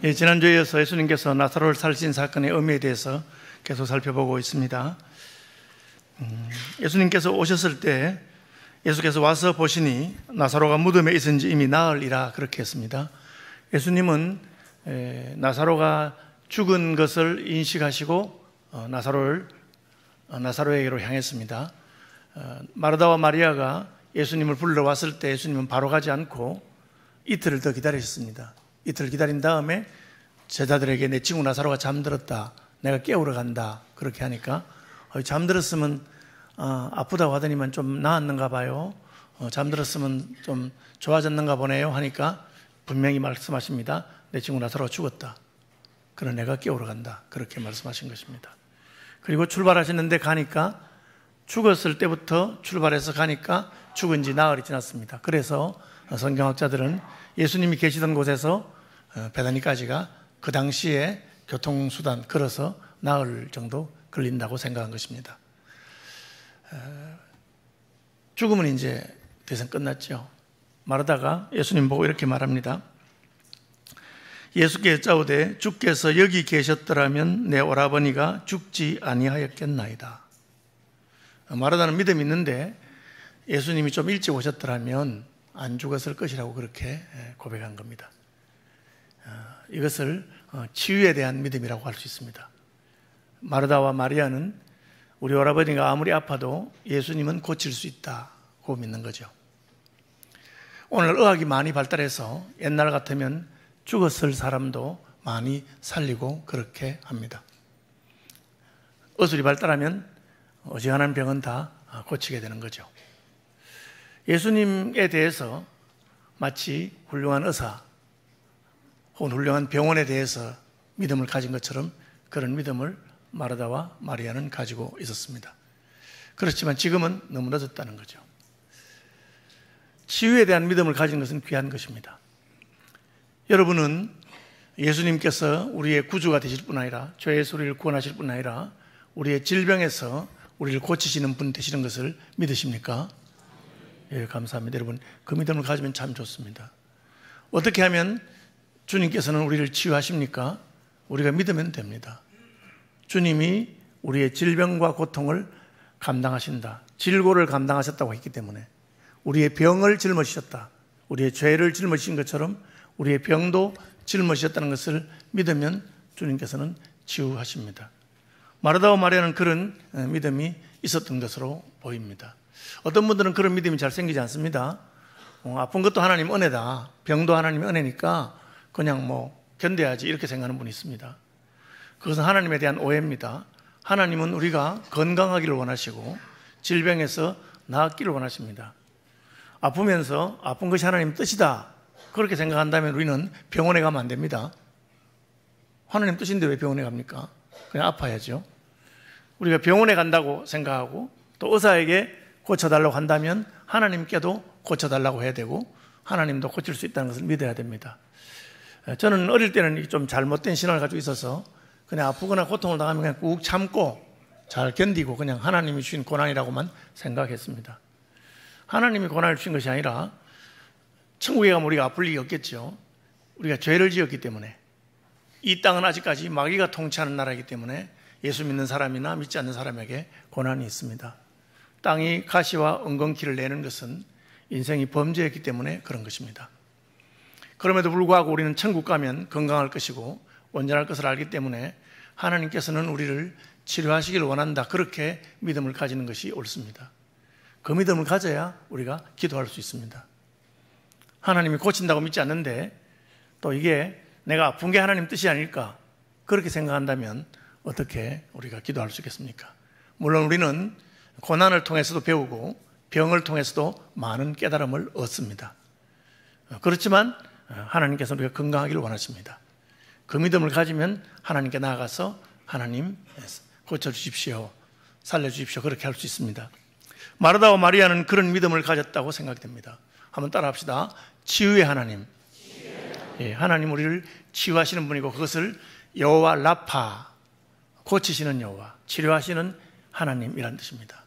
지난주에 이어서 예수님께서 나사로를 살리신 사건의 의미에 대해서 계속 살펴보고 있습니다. 예수님께서 오셨을 때 예수께서 와서 보시니 나사로가 무덤에 있은지 이미 나흘이라 그렇게 했습니다. 예수님은 나사로가 죽은 것을 인식하시고 나사로에게로 향했습니다. 마르다와 마리아가 예수님을 불러왔을 때 예수님은 바로 가지 않고 이틀을 더 기다리셨습니다. 이틀 기다린 다음에 제자들에게 내 친구 나사로가 잠들었다, 내가 깨우러 간다 그렇게 하니까 잠들었으면 아프다고 하더니만 좀 나았는가 봐요, 잠들었으면 좀 좋아졌는가 보네요 하니까 분명히 말씀하십니다. 내 친구 나사로가 죽었다, 그러나 내가 깨우러 간다 그렇게 말씀하신 것입니다. 그리고 출발하시는데 가니까 죽었을 때부터 출발해서 가니까 죽은 지 나흘이 지났습니다. 그래서 성경학자들은 예수님이 계시던 곳에서 베다니까지가 그 당시에 교통수단 걸어서 나흘 정도 걸린다고 생각한 것입니다. 죽음은 이제 더 이상 끝났죠. 마르다가 예수님 보고 이렇게 말합니다. 예수께 여짜오되 주께서 여기 계셨더라면 내 오라버니가 죽지 아니하였겠나이다. 마르다는 믿음이 있는데 예수님이 좀 일찍 오셨더라면 안 죽었을 것이라고 그렇게 고백한 겁니다. 이것을 치유에 대한 믿음이라고 할 수 있습니다. 마르다와 마리아는 우리 오라버니가 아무리 아파도 예수님은 고칠 수 있다고 믿는 거죠. 오늘 의학이 많이 발달해서 옛날 같으면 죽었을 사람도 많이 살리고 그렇게 합니다. 의술이 발달하면 어지간한 병은 다 고치게 되는 거죠. 예수님에 대해서 마치 훌륭한 의사 혹은 훌륭한 병원에 대해서 믿음을 가진 것처럼 그런 믿음을 마르다와 마리아는 가지고 있었습니다. 그렇지만 지금은 너무 늦었다는 거죠. 치유에 대한 믿음을 가진 것은 귀한 것입니다. 여러분은 예수님께서 우리의 구주가 되실 뿐 아니라 죄에서 우리를 구원하실 뿐 아니라 우리의 질병에서 우리를 고치시는 분 되시는 것을 믿으십니까? 예, 감사합니다. 여러분, 그 믿음을 가지면 참 좋습니다. 어떻게 하면 주님께서는 우리를 치유하십니까? 우리가 믿으면 됩니다. 주님이 우리의 질병과 고통을 감당하신다, 질고를 감당하셨다고 했기 때문에 우리의 병을 짊어지셨다, 우리의 죄를 짊어지신 것처럼 우리의 병도 짊어지셨다는 것을 믿으면 주님께서는 치유하십니다. 마르다와 마리아는 그런 믿음이 있었던 것으로 보입니다. 어떤 분들은 그런 믿음이 잘 생기지 않습니다. 아픈 것도 하나님 은혜다, 병도 하나님 은혜니까 그냥 견뎌야지 이렇게 생각하는 분이 있습니다. 그것은 하나님에 대한 오해입니다. 하나님은 우리가 건강하기를 원하시고 질병에서 나았기를 원하십니다. 아프면서 아픈 것이 하나님 뜻이다 그렇게 생각한다면 우리는 병원에 가면 안 됩니다. 하나님 뜻인데 왜 병원에 갑니까? 그냥 아파야죠. 우리가 병원에 간다고 생각하고 또 의사에게 고쳐달라고 한다면 하나님께도 고쳐달라고 해야 되고 하나님도 고칠 수 있다는 것을 믿어야 됩니다. 저는 어릴 때는 좀 잘못된 신앙을 가지고 있어서 그냥 아프거나 고통을 당하면 그냥 꾹 참고 잘 견디고 그냥 하나님이 주신 고난이라고만 생각했습니다. 하나님이 고난을 주신 것이 아니라 천국에 가면 우리가 아플 일이 없겠죠. 우리가 죄를 지었기 때문에 이 땅은 아직까지 마귀가 통치하는 나라이기 때문에 예수 믿는 사람이나 믿지 않는 사람에게 고난이 있습니다. 땅이 가시와 엉겅퀴를 내는 것은 인생이 범죄였기 때문에 그런 것입니다. 그럼에도 불구하고 우리는 천국 가면 건강할 것이고 온전할 것을 알기 때문에 하나님께서는 우리를 치료하시기를 원한다 그렇게 믿음을 가지는 것이 옳습니다. 그 믿음을 가져야 우리가 기도할 수 있습니다. 하나님이 고친다고 믿지 않는데 또 이게 내가 아픈 게 하나님 뜻이 아닐까 그렇게 생각한다면 어떻게 우리가 기도할 수 있겠습니까? 물론 우리는 고난을 통해서도 배우고 병을 통해서도 많은 깨달음을 얻습니다. 그렇지만 하나님께서 우리가 건강하기를 원하십니다. 그 믿음을 가지면 하나님께 나아가서 하나님 고쳐주십시오, 살려주십시오 그렇게 할 수 있습니다. 마르다와 마리아는 그런 믿음을 가졌다고 생각됩니다. 한번 따라합시다. 치유의 하나님. 예, 하나님 우리를 치유하시는 분이고 그것을 여호와 라파, 고치시는 여호와, 치료하시는 하나님이란 뜻입니다.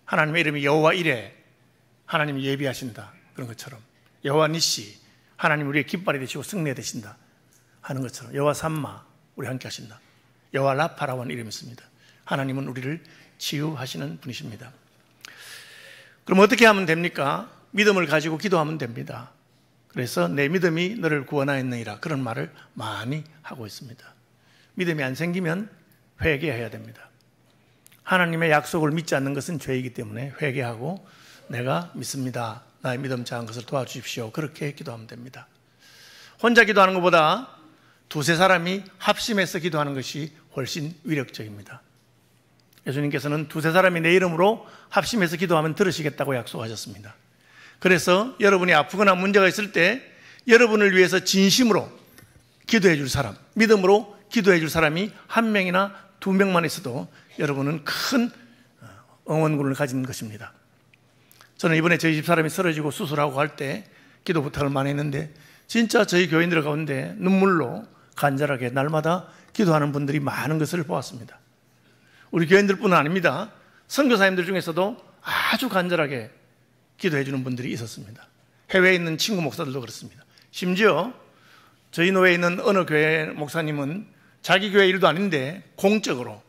하나님의 이름이 여호와 이레, 하나님이 예비하신다 그런 것처럼 여호와 니시, 하나님 우리의 깃발이 되시고 승리 되신다. 하는 것처럼 여호와 삼마 우리 함께 하신다. 여호와 라파라고 하는 이름이 있습니다. 하나님은 우리를 치유하시는 분이십니다. 그럼 어떻게 하면 됩니까? 믿음을 가지고 기도하면 됩니다. 그래서 내 믿음이 너를 구원하였느니라 그런 말을 많이 하고 있습니다. 믿음이 안 생기면 회개해야 됩니다. 하나님의 약속을 믿지 않는 것은 죄이기 때문에 회개하고 내가 믿습니다. 나의 믿음 작은 것을 도와주십시오. 그렇게 기도하면 됩니다. 혼자 기도하는 것보다 두세 사람이 합심해서 기도하는 것이 훨씬 위력적입니다. 예수님께서는 두세 사람이 내 이름으로 합심해서 기도하면 들으시겠다고 약속하셨습니다. 그래서 여러분이 아프거나 문제가 있을 때 여러분을 위해서 진심으로 기도해 줄 사람, 믿음으로 기도해 줄 사람이 한 명이나 두 명만 있어도 여러분은 큰 응원군을 가진 것입니다. 저는 이번에 저희 집 사람이 쓰러지고 수술하고 할 때 기도 부탁을 많이 했는데 진짜 저희 교인들 가운데 눈물로 간절하게 날마다 기도하는 분들이 많은 것을 보았습니다. 우리 교인들뿐은 아닙니다. 선교사님들 중에서도 아주 간절하게 기도해 주는 분들이 있었습니다. 해외에 있는 친구 목사들도 그렇습니다. 심지어 저희 노회에 있는 어느 교회 목사님은 자기 교회 일도 아닌데 공적으로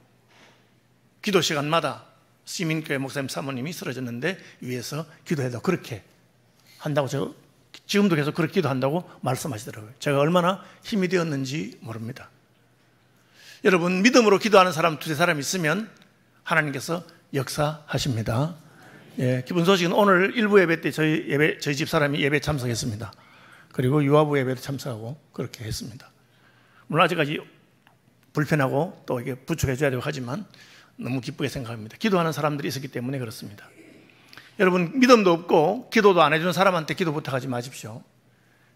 기도 시간마다 시민교회 목사님 사모님이 쓰러졌는데 위에서 기도해도 그렇게 한다고 제가 지금도 계속 그렇게 기도한다고 말씀하시더라고요. 제가 얼마나 힘이 되었는지 모릅니다. 여러분 믿음으로 기도하는 사람 두세 사람 있으면 하나님께서 역사하십니다. 예, 기쁜 소식은 오늘 일부 예배 때 저희 집 사람이 예배 참석했습니다. 그리고 유아부 예배도 참석하고 그렇게 했습니다. 물론 아직까지 불편하고 또 이게 부축해줘야 되고 하지만 너무 기쁘게 생각합니다. 기도하는 사람들이 있었기 때문에 그렇습니다. 여러분 믿음도 없고 기도도 안 해주는 사람한테 기도 부탁하지 마십시오.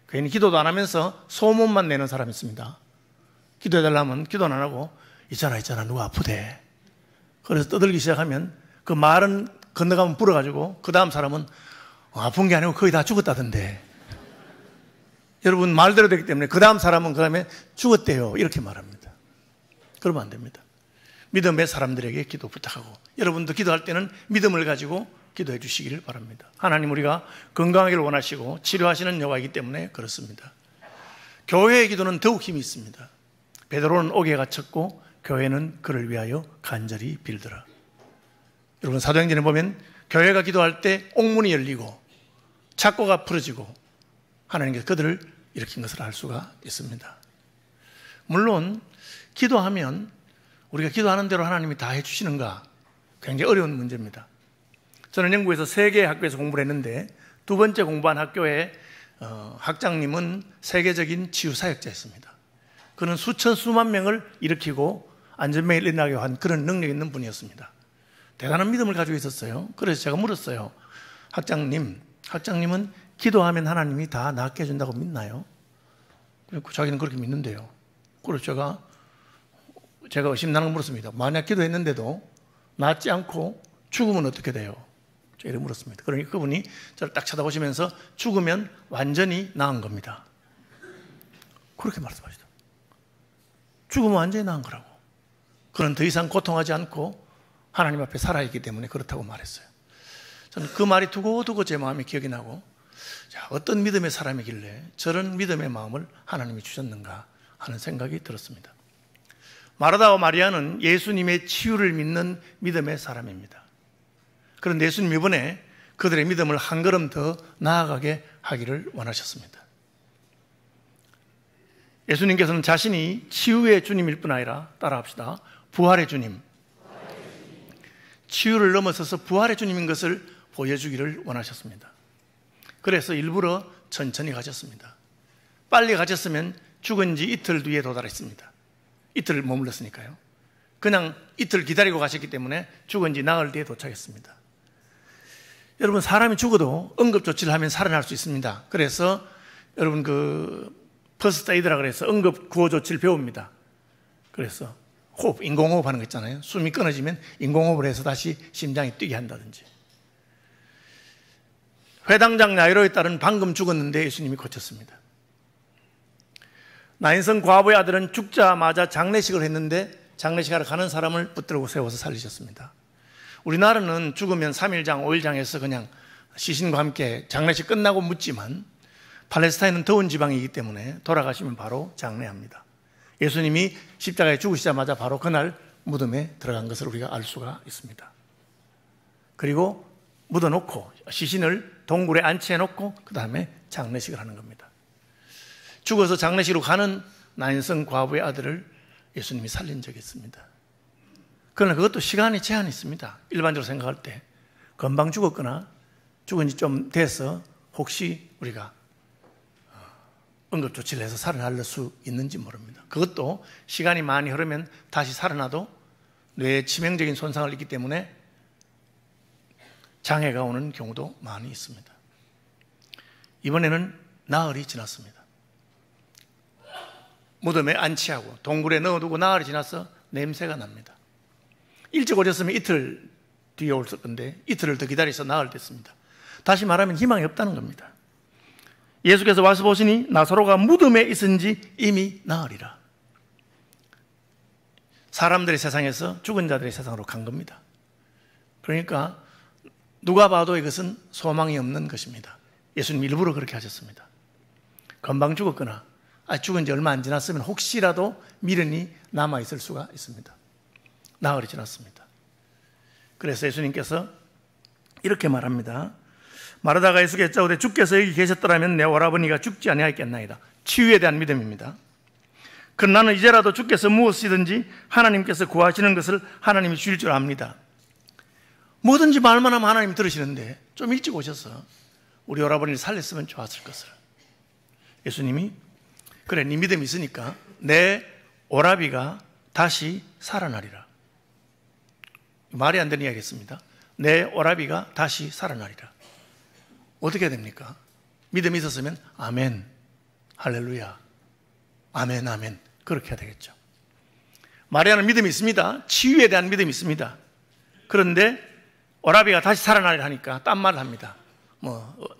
괜히 기도도 안 하면서 소문만 내는 사람이 있습니다. 기도해달라면 기도는 안 하고 있잖아 누가 아프대. 그래서 떠들기 시작하면 그 말은 건너가면 불어가지고 그 다음 사람은 아픈 게 아니고 거의 다 죽었다던데. 여러분 말대로 되기 때문에 그 다음 사람은 그 다음에 죽었대요 이렇게 말합니다. 그러면 안 됩니다. 믿음의 사람들에게 기도 부탁하고 여러분도 기도할 때는 믿음을 가지고 기도해 주시기를 바랍니다. 하나님 우리가 건강하기를 원하시고 치료하시는 여호와이기 때문에 그렇습니다. 교회의 기도는 더욱 힘이 있습니다. 베드로는 옥에 갇혔고 교회는 그를 위하여 간절히 빌더라. 여러분 사도행전에 보면 교회가 기도할 때 옥문이 열리고 착고가 풀어지고 하나님께서 그들을 일으킨 것을 알 수가 있습니다. 물론 기도하면 우리가 기도하는 대로 하나님이 다 해주시는가 굉장히 어려운 문제입니다. 저는 영국에서 3개의 학교에서 공부를 했는데 두 번째 공부한 학교의 학장님은 세계적인 치유사역자였습니다. 그는 수천 수만 명을 일으키고 안전병에 일어나게 한 그런 능력 있는 분이었습니다. 대단한 믿음을 가지고 있었어요. 그래서 제가 물었어요. 학장님은 기도하면 하나님이 다 낫게 해준다고 믿나요? 자기는 그렇게 믿는데요. 그래서 제가 의심나는 걸 물었습니다. 만약 기도했는데도 낫지 않고 죽으면 어떻게 돼요? 제가 물었습니다. 그러니까 그분이 저를 딱 쳐다보시면서 죽으면 완전히 나은 겁니다. 그렇게 말씀하시더라고요. 죽으면 완전히 나은 거라고. 그는 더 이상 고통하지 않고 하나님 앞에 살아있기 때문에 그렇다고 말했어요. 저는 그 말이 두고두고 제 마음에 기억이 나고 어떤 믿음의 사람이길래 저런 믿음의 마음을 하나님이 주셨는가 하는 생각이 들었습니다. 마르다와 마리아는 예수님의 치유를 믿는 믿음의 사람입니다. 그런데 예수님 이번에 그들의 믿음을 한 걸음 더 나아가게 하기를 원하셨습니다. 예수님께서는 자신이 치유의 주님일 뿐 아니라 따라합시다. 부활의 주님. 치유를 넘어서서 부활의 주님인 것을 보여주기를 원하셨습니다. 그래서 일부러 천천히 가셨습니다. 빨리 가셨으면 죽은 지 이틀 뒤에 도달했습니다. 이틀 머물렀으니까요. 그냥 이틀 기다리고 가셨기 때문에 죽은 지 나흘 뒤에 도착했습니다. 여러분 사람이 죽어도 응급조치를 하면 살아날 수 있습니다. 그래서 여러분 퍼스트 에이드라 그래서 응급 구호 조치를 배웁니다. 그래서 호흡, 인공호흡 하는 거 있잖아요. 숨이 끊어지면 인공호흡을 해서 다시 심장이 뛰게 한다든지. 회당장 야이로에 따른 방금 죽었는데 예수님이 고쳤습니다. 나인성 과부의 아들은 죽자마자 장례식을 했는데 장례식하러 가는 사람을 붙들고 세워서 살리셨습니다. 우리나라는 죽으면 3일장, 5일장에서 그냥 시신과 함께 장례식 끝나고 묻지만 팔레스타인은 더운 지방이기 때문에 돌아가시면 바로 장례합니다. 예수님이 십자가에 죽으시자마자 바로 그날 무덤에 들어간 것을 우리가 알 수가 있습니다. 그리고 묻어놓고 시신을 동굴에 안치해놓고 그 다음에 장례식을 하는 겁니다. 죽어서 장례식으로 가는 나인성 과부의 아들을 예수님이 살린 적이 있습니다. 그러나 그것도 시간이 제한이 있습니다. 일반적으로 생각할 때 금방 죽었거나 죽은 지 좀 돼서 혹시 우리가 응급조치를 해서 살아날 수 있는지 모릅니다. 그것도 시간이 많이 흐르면 다시 살아나도 뇌에 치명적인 손상을 입기 때문에 장애가 오는 경우도 많이 있습니다. 이번에는 나흘이 지났습니다. 무덤에 안치하고 동굴에 넣어두고 나흘이 지나서 냄새가 납니다. 일찍 오셨으면 이틀 뒤에 올 건데 이틀을 더 기다려서 나흘 됐습니다. 다시 말하면 희망이 없다는 겁니다. 예수께서 와서 보시니 나사로가 무덤에 있은지 이미 나흘이라. 사람들의 세상에서 죽은 자들의 세상으로 간 겁니다. 그러니까 누가 봐도 이것은 소망이 없는 것입니다. 예수님 일부러 그렇게 하셨습니다. 금방 죽었거나 죽은 지 얼마 안 지났으면 혹시라도 미련이 남아있을 수가 있습니다. 나흘이 지났습니다. 그래서 예수님께서 이렇게 말합니다. 마르다가 예수께 여짜오되 주께서 여기 계셨더라면 내 오라버니가 죽지 아니하였겠나이다. 치유에 대한 믿음입니다. 그러나 나는 이제라도 주께서 무엇이든지 하나님께서 구하시는 것을 하나님이 주실 줄 압니다. 뭐든지 말만 하면 하나님 들으시는데 좀 일찍 오셔서 우리 오라버니를 살렸으면 좋았을 것을. 예수님이 그래 네 믿음이 있으니까 내 오라비가 다시 살아나리라. 말이 안 되는 이야기겠습니다. 내 오라비가 다시 살아나리라. 어떻게 됩니까? 믿음이 있었으면 아멘, 할렐루야, 아멘, 아멘 그렇게 해야 되겠죠. 마리아는 믿음이 있습니다. 치유에 대한 믿음이 있습니다. 그런데 오라비가 다시 살아나리라 하니까 딴 말을 합니다.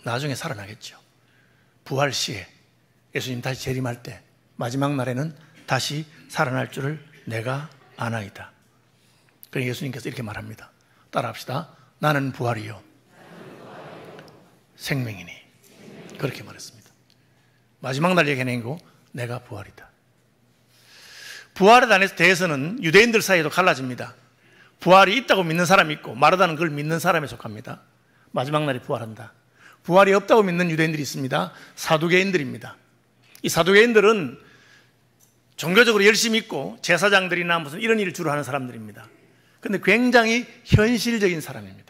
나중에 살아나겠죠. 부활 시에 예수님 다시 재림할 때 마지막 날에는 다시 살아날 줄을 내가 아나이다. 그러니까 예수님께서 이렇게 말합니다. 따라합시다. 나는 부활이요 생명이니. 그렇게 말했습니다. 마지막 날 얘기하는 내가 부활이다. 부활에 대해서는 유대인들 사이에도 갈라집니다. 부활이 있다고 믿는 사람이 있고 마르다는 그걸 믿는 사람에 속합니다. 마지막 날에 부활한다. 부활이 없다고 믿는 유대인들이 있습니다. 사두개인들입니다. 이 사두개인들은 종교적으로 열심히 있고 제사장들이나 무슨 이런 일을 주로 하는 사람들입니다. 그런데 굉장히 현실적인 사람입니다.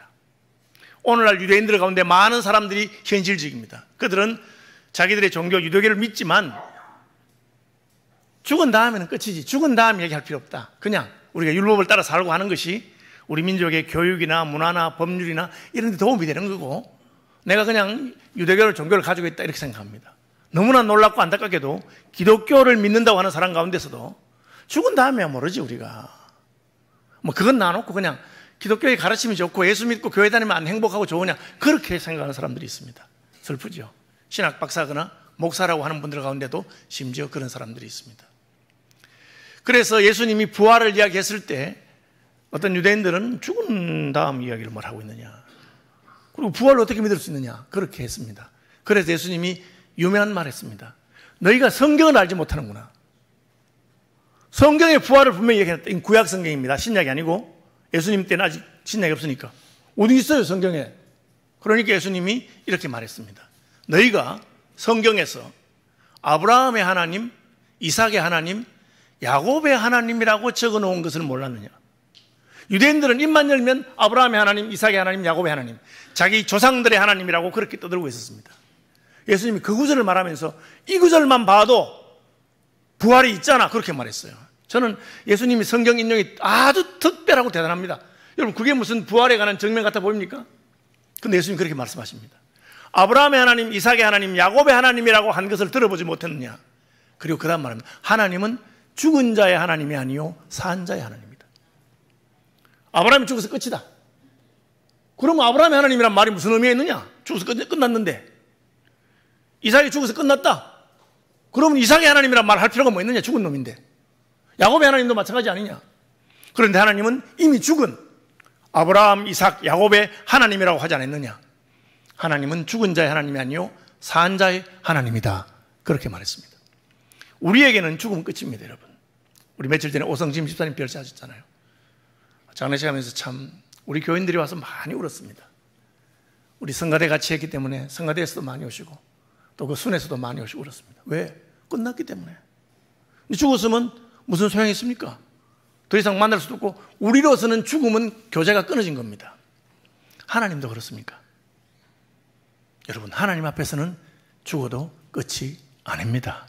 오늘날 유대인들 가운데 많은 사람들이 현실적입니다. 그들은 자기들의 종교 유대교를 믿지만 죽은 다음에는 끝이지. 죽은 다음 얘기할 필요 없다. 그냥 우리가 율법을 따라 살고 하는 것이 우리 민족의 교육이나 문화나 법률이나 이런 데 도움이 되는 거고 내가 그냥 유대교를 종교를 가지고 있다 이렇게 생각합니다. 너무나 놀랍고 안타깝게도 기독교를 믿는다고 하는 사람 가운데서도 죽은 다음에야 모르지 우리가. 그건 놔놓고 그냥 기독교의 가르침이 좋고 예수 믿고 교회 다니면 안 행복하고 좋으냐 그렇게 생각하는 사람들이 있습니다. 슬프죠. 신학 박사거나 목사라고 하는 분들 가운데도 심지어 그런 사람들이 있습니다. 그래서 예수님이 부활을 이야기했을 때 어떤 유대인들은 죽은 다음 이야기를 뭘 하고 있느냐 그리고 부활을 어떻게 믿을 수 있느냐 그렇게 했습니다. 그래서 예수님이 유명한 말 했습니다. 너희가 성경을 알지 못하는구나. 성경의 부활을 분명히 얘기했다. 이건 구약 성경입니다. 신약이 아니고 예수님 때는 아직 신약이 없으니까 어디 있어요 성경에. 그러니까 예수님이 이렇게 말했습니다. 너희가 성경에서 아브라함의 하나님, 이삭의 하나님, 야곱의 하나님이라고 적어놓은 것을 몰랐느냐. 유대인들은 입만 열면 아브라함의 하나님, 이삭의 하나님, 야곱의 하나님, 자기 조상들의 하나님이라고 그렇게 떠들고 있었습니다. 예수님이 그 구절을 말하면서 이 구절만 봐도 부활이 있잖아 그렇게 말했어요. 저는 예수님이 성경 인용이 아주 특별하고 대단합니다. 여러분 그게 무슨 부활에 관한 증명 같아 보입니까? 근데 예수님이 그렇게 말씀하십니다. 아브라함의 하나님, 이삭의 하나님, 야곱의 하나님이라고 한 것을 들어보지 못했느냐. 그리고 그 다음 말합니다. 하나님은 죽은 자의 하나님이 아니요 산 자의 하나님이다. 아브라함이 죽어서 끝이다. 그러면 아브라함의 하나님이란 말이 무슨 의미가 있느냐. 죽어서 끝났는데. 이삭이 죽어서 끝났다. 그러면 이삭의 하나님이란 말 할 필요가 뭐 있느냐. 죽은 놈인데. 야곱의 하나님도 마찬가지 아니냐. 그런데 하나님은 이미 죽은 아브라함, 이삭, 야곱의 하나님이라고 하지 않았느냐. 하나님은 죽은 자의 하나님이 아니요 산자의 하나님이다. 그렇게 말했습니다. 우리에게는 죽음 끝입니다, 여러분. 우리 며칠 전에 오성진 집사님 별세하셨잖아요. 장례식 하면서 참 우리 교인들이 와서 많이 울었습니다. 우리 성가대 같이 했기 때문에 성가대에서도 많이 오시고 또 그 순에서도 많이 오시고 울었습니다. 왜? 끝났기 때문에. 죽었으면 무슨 소용이 있습니까? 더 이상 만날 수도 없고 우리로서는 죽음은 교제가 끊어진 겁니다. 하나님도 그렇습니까? 여러분, 하나님 앞에서는 죽어도 끝이 아닙니다.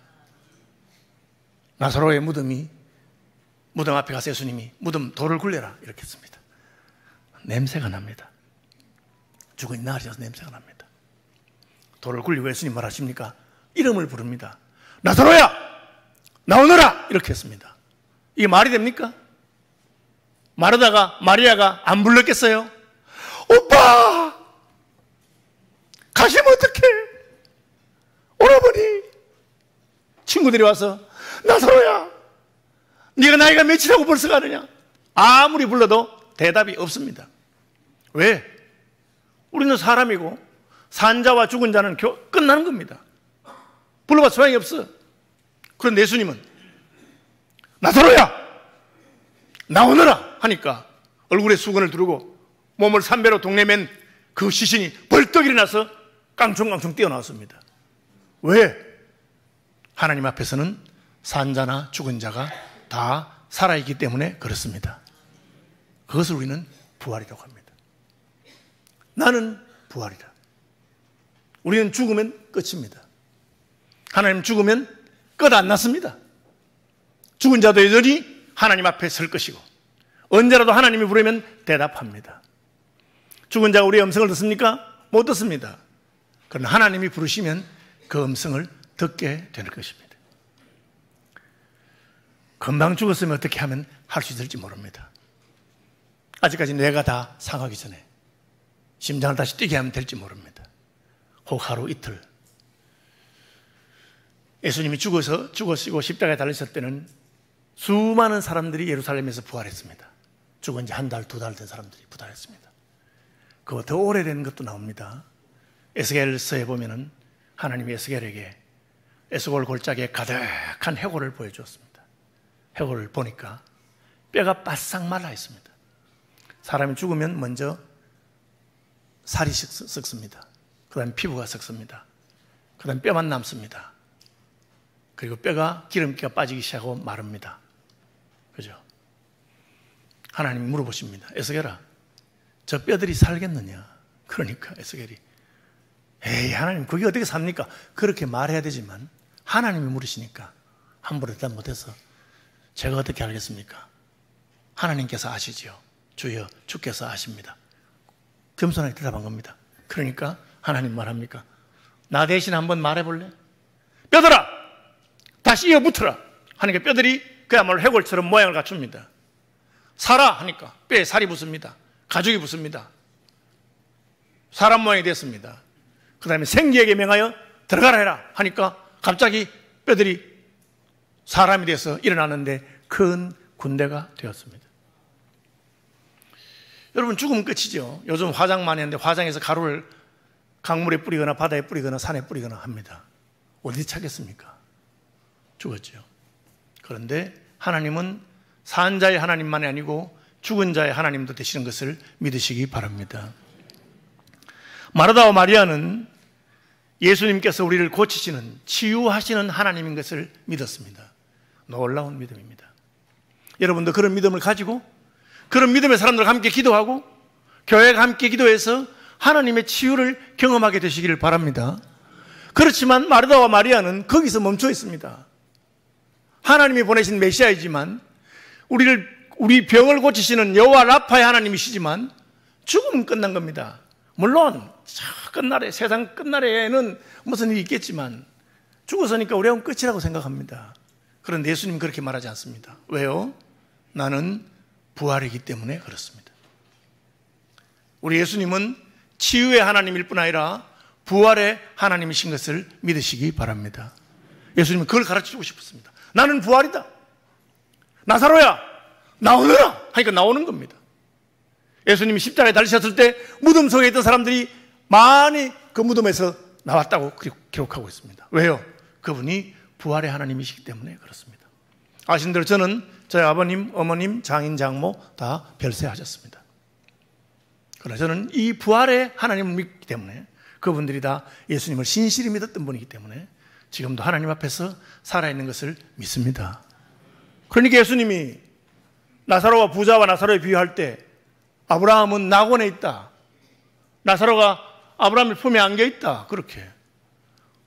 나사로의 무덤 앞에 가서 예수님이 무덤 돌을 굴려라 이렇게 했습니다. 냄새가 납니다. 죽은 날이라서 냄새가 납니다. 돌을 굴리고 예수님 말하십니까? 이름을 부릅니다. 나사로야! 나오너라! 이렇게 했습니다. 이게 말이 됩니까? 마르다가 마리아가 안 불렀겠어요? 오빠! 가시면 어떡해? 오라버니! 친구들이 와서 나사로야! 네가 나이가 몇이라고 벌써 가느냐? 아무리 불러도 대답이 없습니다. 왜? 우리는 사람이고 산자와 죽은 자는 끝나는 겁니다. 불러봐 소용이 없어. 그런데 예수님은 나사로야! 나오너라! 하니까 얼굴에 수건을 두르고 몸을 삼배로 동내맨 그 시신이 벌떡 일어나서 깡총깡총 뛰어나왔습니다. 왜? 하나님 앞에서는 산자나 죽은 자가 다 살아있기 때문에 그렇습니다. 그것을 우리는 부활이라고 합니다. 나는 부활이다. 우리는 죽으면 끝입니다. 하나님 죽으면 끝 안 났습니다. 죽은 자도 여전히 하나님 앞에 설 것이고 언제라도 하나님이 부르면 대답합니다. 죽은 자가 우리의 음성을 듣습니까? 못 듣습니다. 그러나 하나님이 부르시면 그 음성을 듣게 될 것입니다. 금방 죽었으면 어떻게 하면 할 수 있을지 모릅니다. 아직까지 뇌가 다 상하기 전에 심장을 다시 뛰게 하면 될지 모릅니다. 혹 하루 이틀. 예수님이 죽으시고 십자가에 달리셨을 때는 수많은 사람들이 예루살렘에서 부활했습니다. 죽은 지 한 달, 두 달 된 사람들이 부활했습니다. 그거 더 오래된 것도 나옵니다. 에스겔서에 보면은 하나님이 에스겔에게 에스골 골짜기에 가득한 해골을 보여주었습니다. 해골을 보니까 뼈가 바싹 말라 있습니다. 사람이 죽으면 먼저 살이 썩습니다. 그 다음에 피부가 썩습니다. 그 다음에 뼈만 남습니다. 그리고 뼈가 기름기가 빠지기 시작하고 마릅니다. 그죠? 하나님이 물어보십니다. 에스겔아, 저 뼈들이 살겠느냐? 그러니까 에스겔이 에이 하나님 그게 어떻게 삽니까? 그렇게 말해야 되지만 하나님이 물으시니까 함부로 대답 못해서 제가 어떻게 알겠습니까? 하나님께서 아시지요. 주여 주께서 아십니다. 겸손하게 대답한 겁니다. 그러니까 하나님 말합니까? 나 대신 한번 말해볼래? 뼈들아 다시 이어붙어라 하니까 뼈들이 그야말로 해골처럼 모양을 갖춥니다. 살아 하니까 뼈에 살이 붙습니다. 가죽이 붙습니다. 사람 모양이 됐습니다. 그 다음에 생기에게 명하여 들어가라 해라 하니까 갑자기 뼈들이 사람이 돼서 일어나는데 큰 군대가 되었습니다. 여러분 죽으면 끝이죠. 요즘 화장 많이 하는데 화장해서 가루를 강물에 뿌리거나 바다에 뿌리거나 산에 뿌리거나 합니다. 어디 찾겠습니까? 죽었죠. 그런데 하나님은 산자의 하나님만이 아니고 죽은 자의 하나님도 되시는 것을 믿으시기 바랍니다. 마르다와 마리아는 예수님께서 우리를 고치시는 치유하시는 하나님인 것을 믿었습니다. 놀라운 믿음입니다. 여러분도 그런 믿음을 가지고 그런 믿음의 사람들과 함께 기도하고 교회가 함께 기도해서 하나님의 치유를 경험하게 되시기를 바랍니다. 그렇지만 마르다와 마리아는 거기서 멈춰 있습니다. 하나님이 보내신 메시아이지만 우리 병을 고치시는 여호와 라파의 하나님이시지만 죽으면 끝난 겁니다. 물론 끝날에 세상 끝날에는 무슨 일이 있겠지만 죽었으니까 우리하고는 끝이라고 생각합니다. 그런데 예수님은 그렇게 말하지 않습니다. 왜요? 나는 부활이기 때문에 그렇습니다. 우리 예수님은 치유의 하나님일 뿐 아니라 부활의 하나님이신 것을 믿으시기 바랍니다. 예수님은 그걸 가르쳐주고 싶었습니다. 나는 부활이다. 나사로야 나오너라 하니까 나오는 겁니다. 예수님이 십자가에 달리셨을 때 무덤 속에 있던 사람들이 많이 그 무덤에서 나왔다고 기록하고 있습니다. 왜요? 그분이 부활의 하나님이시기 때문에 그렇습니다. 아신 대로 저는 저희 아버님, 어머님, 장인, 장모 다 별세하셨습니다. 그러나 저는 이 부활의 하나님을 믿기 때문에 그분들이 다 예수님을 신실히 믿었던 분이기 때문에 지금도 하나님 앞에서 살아있는 것을 믿습니다. 그러니까 예수님이 나사로와 부자와 나사로에 비유할 때 아브라함은 낙원에 있다, 나사로가 아브라함의 품에 안겨 있다, 그렇게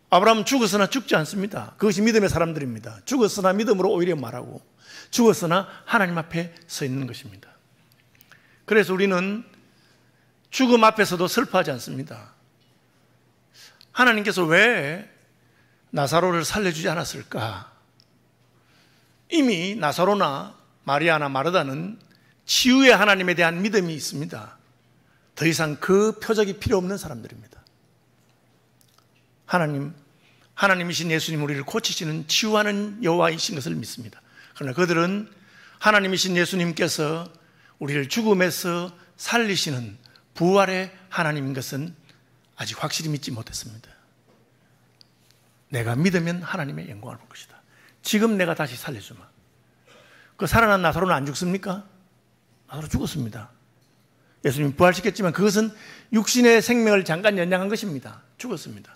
아브라함은 죽었으나 죽지 않습니다. 그것이 믿음의 사람들입니다. 죽었으나 믿음으로 오히려 말하고 죽었으나 하나님 앞에 서 있는 것입니다. 그래서 우리는 죽음 앞에서도 슬퍼하지 않습니다. 하나님께서 왜 나사로를 살려주지 않았을까? 이미 나사로나 마리아나 마르다는 치유의 하나님에 대한 믿음이 있습니다. 더 이상 그 표적이 필요 없는 사람들입니다. 하나님이신 예수님 우리를 고치시는 치유하는 여호와이신 것을 믿습니다. 그러나 그들은 하나님이신 예수님께서 우리를 죽음에서 살리시는 부활의 하나님인 것은 아직 확실히 믿지 못했습니다. 내가 믿으면 하나님의 영광을 볼 것이다. 지금 내가 다시 살려주마. 그 살아난 나사로는 안 죽습니까? 나사로 죽었습니다. 예수님이 부활시켰지만 그것은 육신의 생명을 잠깐 연장한 것입니다. 죽었습니다.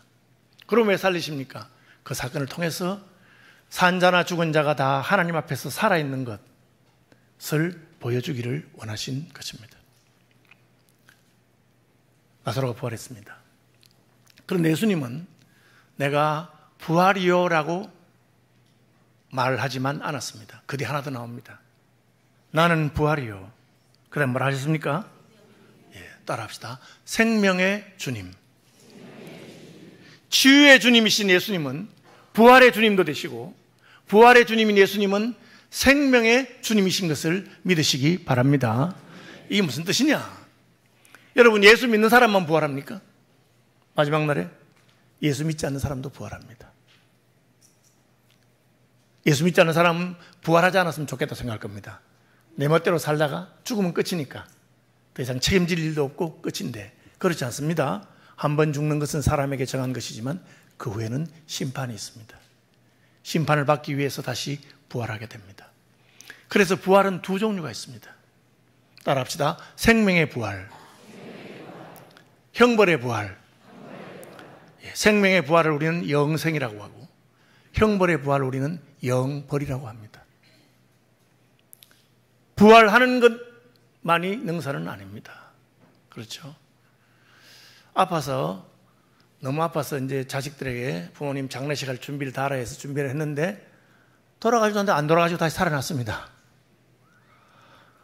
그럼 왜 살리십니까? 그 사건을 통해서 산 자나 죽은 자가 다 하나님 앞에서 살아있는 것을 보여주기를 원하신 것입니다. 나사로가 부활했습니다. 그런데 예수님은 내가 부활이요라고 말하지만 않았습니다. 그 뒤 하나 더 나옵니다. 나는 부활이요. 그 다음 뭐라 하셨습니까? 따라합시다. 생명의 주님. 치유의 주님이신 예수님은 부활의 주님도 되시고 부활의 주님인 예수님은 생명의 주님이신 것을 믿으시기 바랍니다. 이게 무슨 뜻이냐? 여러분, 예수 믿는 사람만 부활합니까? 마지막 날에 예수 믿지 않는 사람도 부활합니다. 예수 믿지 않는 사람은 부활하지 않았으면 좋겠다 생각할 겁니다. 내 멋대로 살다가 죽으면 끝이니까 더 이상 책임질 일도 없고 끝인데 그렇지 않습니다. 한 번 죽는 것은 사람에게 정한 것이지만 그 후에는 심판이 있습니다. 심판을 받기 위해서 다시 부활하게 됩니다. 그래서 부활은 두 종류가 있습니다. 따라합시다. 생명의 부활, 형벌의 부활. 생명의 부활을 우리는 영생이라고 하고 형벌의 부활을 우리는 영벌이라고 합니다. 부활하는 것만이 능사는 아닙니다. 그렇죠? 너무 아파서 이제 자식들에게 부모님 장례식 할 준비를 다 하라 해서 준비를 했는데 돌아가지도 않는데 안 돌아가지고 다시 살아났습니다.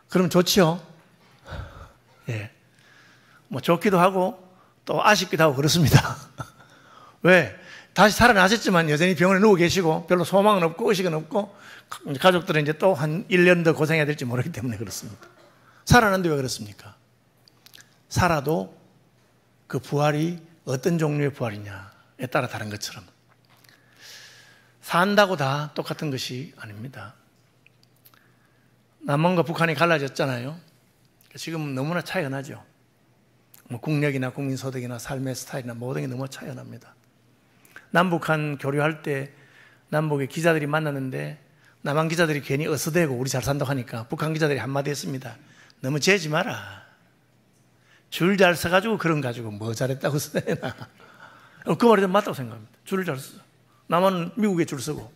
그럼 좋지요? 예. 뭐 좋기도 하고 또 아쉽기도 하고 그렇습니다. 왜? 다시 살아나셨지만 여전히 병원에 누워 계시고 별로 소망은 없고 의식은 없고 가족들은 이제 또 한 1년 더 고생해야 될지 모르기 때문에 그렇습니다. 살아났는데 왜 그렇습니까? 살아도 그 부활이 어떤 종류의 부활이냐에 따라 다른 것처럼 산다고 다 똑같은 것이 아닙니다. 남한과 북한이 갈라졌잖아요. 지금 너무나 차이가 나죠. 뭐 국력이나 국민소득이나 삶의 스타일이나 모든 게 너무 차이가 납니다. 남북한 교류할 때 남북의 기자들이 만났는데 남한 기자들이 괜히 어서대고 우리 잘 산다고 하니까 북한 기자들이 한마디 했습니다. 너무 재지 마라. 줄 잘 서가지고 그런 가지고 뭐 잘했다고 써야나. 그 말이 좀 맞다고 생각합니다. 줄을 잘 써. 남한은 미국에 줄 서고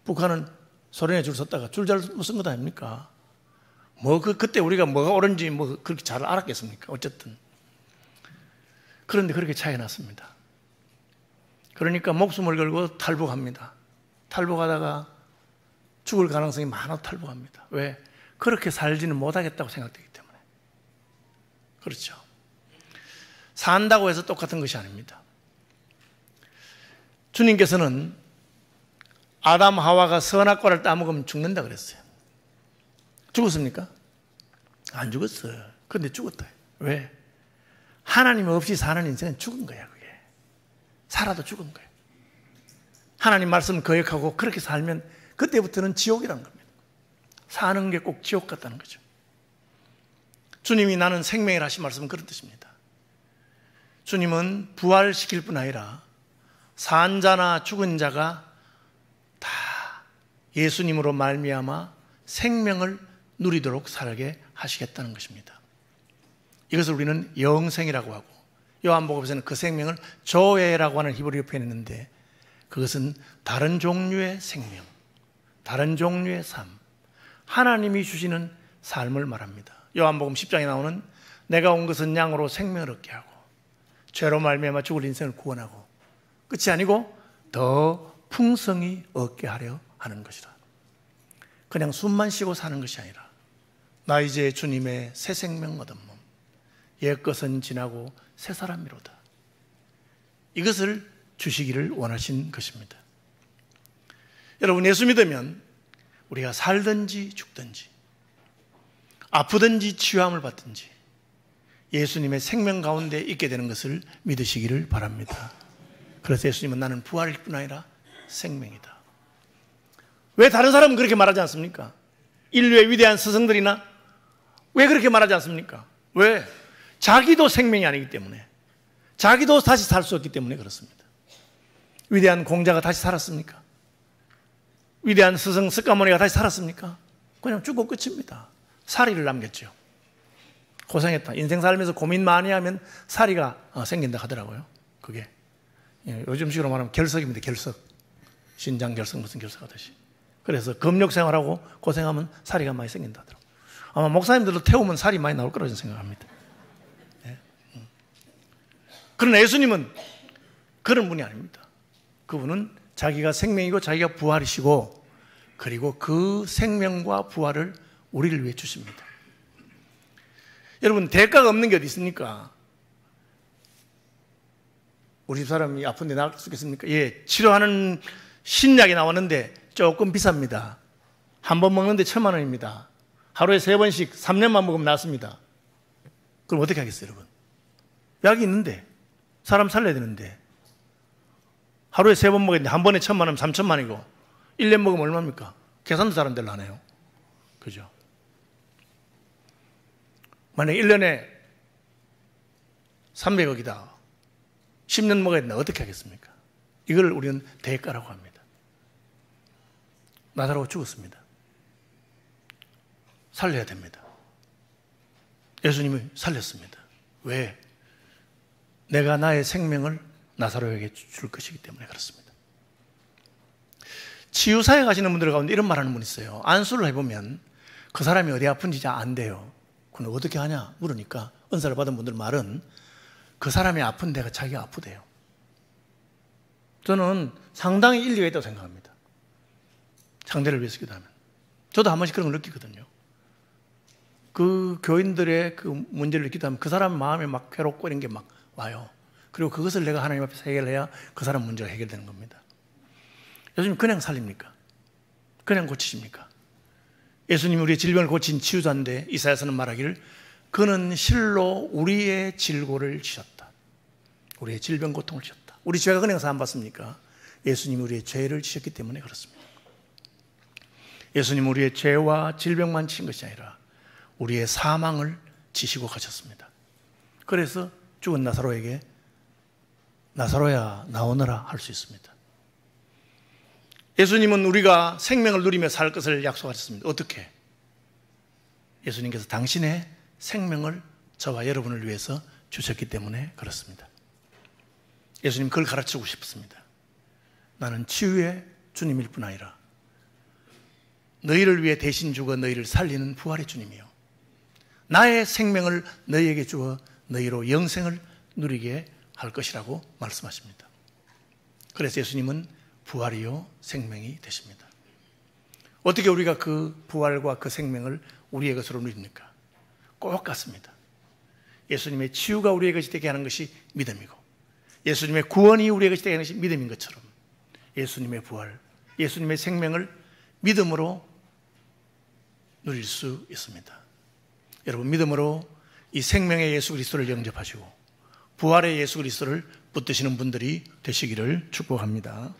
북한은 소련에 줄 섰다가 줄 잘 쓴 것 아닙니까? 그때 우리가 뭐가 옳은지 그렇게 잘 알았겠습니까? 어쨌든. 그런데 그렇게 차이 났습니다. 그러니까 목숨을 걸고 탈북합니다. 탈북하다가 죽을 가능성이 많아 탈북합니다. 왜? 그렇게 살지는 못하겠다고 생각되기 때문에. 그렇죠. 산다고 해서 똑같은 것이 아닙니다. 주님께서는 아담 하와가 선악과를 따먹으면 죽는다 그랬어요. 죽었습니까? 안 죽었어요. 그런데 죽었다. 왜? 하나님 없이 사는 인생은 죽은 거야, 그게. 살아도 죽은 거예요. 하나님 말씀 거역하고 그렇게 살면 그때부터는 지옥이라는 겁니다. 사는 게 꼭 지옥 같다는 거죠. 주님이 나는 생명이라 하신 말씀은 그런 뜻입니다. 주님은 부활시킬 뿐 아니라 산 자나 죽은 자가 다 예수님으로 말미암아 생명을 누리도록 살게 하시겠다는 것입니다. 이것을 우리는 영생이라고 하고, 요한복음에서는 그 생명을 조회라고 하는 히브리어 표현했는데, 그것은 다른 종류의 생명, 다른 종류의 삶, 하나님이 주시는 삶을 말합니다. 요한복음 10장에 나오는 내가 온 것은 양으로 생명을 얻게 하고 죄로 말미암아 죽을 인생을 구원하고, 끝이 아니고 더 풍성히 얻게 하려 하는 것이라. 그냥 숨만 쉬고 사는 것이 아니라 나 이제 주님의 새 생명 얻은 몸, 옛것은 지나고 새 사람이로다, 이것을 주시기를 원하신 것입니다. 여러분, 예수 믿으면 우리가 살든지 죽든지 아프든지 치유함을 받든지 예수님의 생명 가운데 있게 되는 것을 믿으시기를 바랍니다. 그래서 예수님은 나는 부활일 뿐 아니라 생명이다. 왜 다른 사람은 그렇게 말하지 않습니까? 인류의 위대한 스승들이나 왜 그렇게 말하지 않습니까? 왜? 자기도 생명이 아니기 때문에, 자기도 다시 살 수 없기 때문에 그렇습니다. 위대한 공자가 다시 살았습니까? 위대한 스승 스가모니가 다시 살았습니까? 그냥 죽고 끝입니다. 사리를 남겼죠. 고생했다. 인생 살면서 고민 많이 하면 사리가 생긴다 하더라고요. 그게 요즘식으로 말하면 결석입니다. 결석. 신장 결석 무슨 결석 하듯이. 그래서 금욕 생활하고 고생하면 사리가 많이 생긴다 하더라고요. 아마 목사님들도 태우면 살이 많이 나올 거라고 생각합니다. 네. 그러나 예수님은 그런 분이 아닙니다. 그분은 자기가 생명이고 자기가 부활이시고, 그리고 그 생명과 부활을 우리를 위해 주십니다. 여러분, 대가가 없는 게 어디 있습니까? 우리 집 사람이 아픈데 나을 수 있겠습니까? 예, 치료하는 신약이 나왔는데 조금 비쌉니다. 한 번 먹는데 1,000만 원입니다. 하루에 3번씩 3년만 먹으면 낫습니다. 그럼 어떻게 하겠어요, 여러분? 약이 있는데, 사람 살려야 되는데, 하루에 3번 먹었는데 한 번에 1,000만 원, 3,000만 원이고 1년 먹으면 얼마입니까? 계산도 잘 안 될라 하네요. 그죠? 만약 1년에 300억이다. 10년 먹어야 된다. 어떻게 하겠습니까? 이걸 우리는 대가라고 합니다. 나사로가 죽었습니다. 살려야 됩니다. 예수님이 살렸습니다. 왜? 내가 나의 생명을 나사로에게 줄 것이기 때문에 그렇습니다. 치유사에 가시는 분들 가운데 이런 말 하는 분 있어요. 안수를 해보면 그 사람이 어디 아픈지 잘 안 돼요. 그럼 어떻게 하냐 물으니까 은사를 받은 분들 말은 그 사람이 아픈 데가 자기가 아프대요. 저는 상당히 일리가 있다고 생각합니다. 상대를 위해서 기도하면. 저도 한 번씩 그런 걸 느끼거든요. 그 교인들의 그 문제를 기도하면 그 사람 마음에 막 괴롭고 이런 게 막 와요. 그리고 그것을 내가 하나님 앞에서 해결해야 그 사람 문제가 해결되는 겁니다. 예수님 그냥 살립니까? 그냥 고치십니까? 예수님이 우리의 질병을 고친 치유자인데 이사야서는 말하기를 그는 실로 우리의 질고를 지셨다. 우리의 질병 고통을 지셨다. 우리 죄가 그냥 사함 받습니까? 예수님이 우리의 죄를 지셨기 때문에 그렇습니다. 예수님은 우리의 죄와 질병만 지신 것이 아니라 우리의 사망을 지시고 가셨습니다. 그래서 죽은 나사로에게 나사로야 나오너라 할 수 있습니다. 예수님은 우리가 생명을 누리며 살 것을 약속하셨습니다. 어떻게? 예수님께서 당신의 생명을 저와 여러분을 위해서 주셨기 때문에 그렇습니다. 예수님 그걸 가르치고 싶습니다. 나는 치유의 주님일 뿐 아니라 너희를 위해 대신 죽어 너희를 살리는 부활의 주님이요, 나의 생명을 너희에게 주어 너희로 영생을 누리게 할 것이라고 말씀하십니다. 그래서 예수님은 부활이요 생명이 되십니다. 어떻게 우리가 그 부활과 그 생명을 우리의 것으로 누립니까? 꼭 같습니다. 예수님의 치유가 우리의 것이 되게 하는 것이 믿음이고 예수님의 구원이 우리의 것이 되게 하는 것이 믿음인 것처럼 예수님의 부활, 예수님의 생명을 믿음으로 누릴 수 있습니다. 여러분, 믿음으로 이 생명의 예수 그리스도를 영접하시고 부활의 예수 그리스도를 붙드시는 분들이 되시기를 축복합니다.